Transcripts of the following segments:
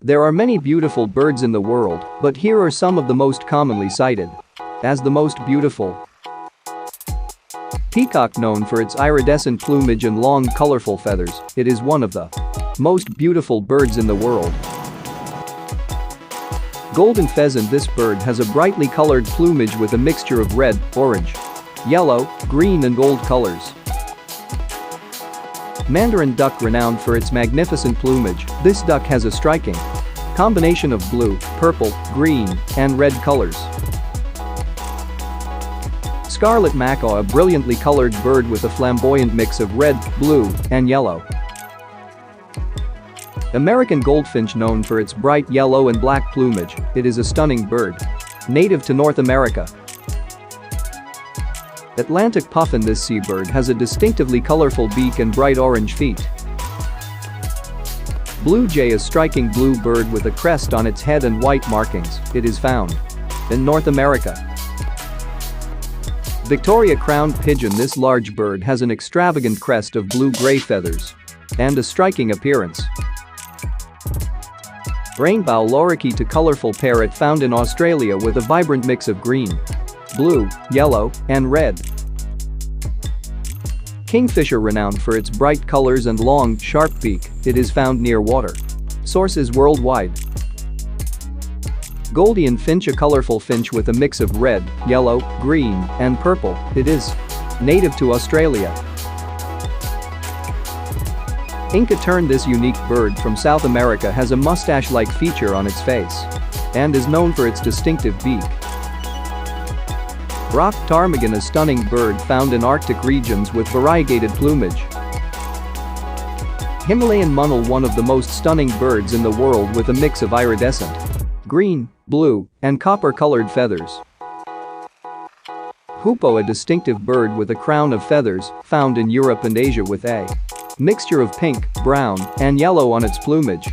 There are many beautiful birds in the world, but here are some of the most commonly cited as the most beautiful. Peacock. Known for its iridescent plumage and long, colorful feathers, it is one of the most beautiful birds in the world. Golden pheasant. This bird has a brightly colored plumage with a mixture of red, orange, yellow, green and gold colors. Mandarin duck. Renowned for its magnificent plumage, this duck has a striking combination of blue, purple, green, and red colors. Scarlet macaw. A brilliantly colored bird with a flamboyant mix of red, blue, and yellow. American goldfinch. Known for its bright yellow and black plumage, it is a stunning bird native to North America. Atlantic puffin. This seabird has a distinctively colorful beak and bright orange feet. Blue jay. A striking blue bird with a crest on its head and white markings, it is found in North America. Victoria crowned pigeon. This large bird has an extravagant crest of blue-gray feathers and a striking appearance. Rainbow lorikeet. A colorful parrot found in Australia with a vibrant mix of green, blue, yellow, and red. Kingfisher. Renowned for its bright colors and long, sharp beak, it is found near water sources worldwide. Goldian finch. A colorful finch with a mix of red, yellow, green, and purple, it is native to Australia. Inca tern. This unique bird from South America has a mustache-like feature on its face and is known for its distinctive beak. Rock ptarmigan. A stunning bird found in Arctic regions with variegated plumage. Himalayan munnel. One of the most stunning birds in the world with a mix of iridescent green, blue, and copper-colored feathers. Hoopoe. A distinctive bird with a crown of feathers, found in Europe and Asia with a mixture of pink, brown, and yellow on its plumage.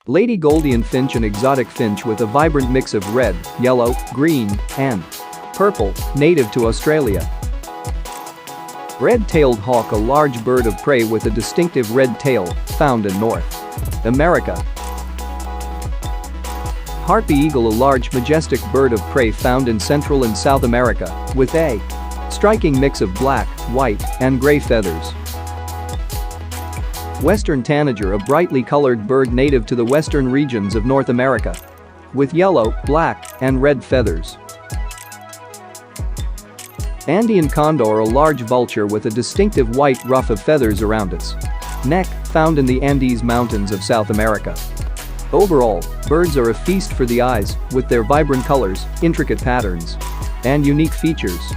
Lady Goldian finch. An exotic finch with a vibrant mix of red, yellow, green, and purple, native to Australia. Red-tailed hawk. A large bird of prey with a distinctive red tail, found in North America. Harpy eagle. A large, majestic bird of prey found in Central and South America, with a striking mix of black, white, and gray feathers. Western tanager. A brightly colored bird native to the western regions of North America, with yellow, black, and red feathers. Andean condor. A large vulture with a distinctive white ruff of feathers around its neck, found in the Andes Mountains of South America. Overall, birds are a feast for the eyes, with their vibrant colors, intricate patterns, and unique features.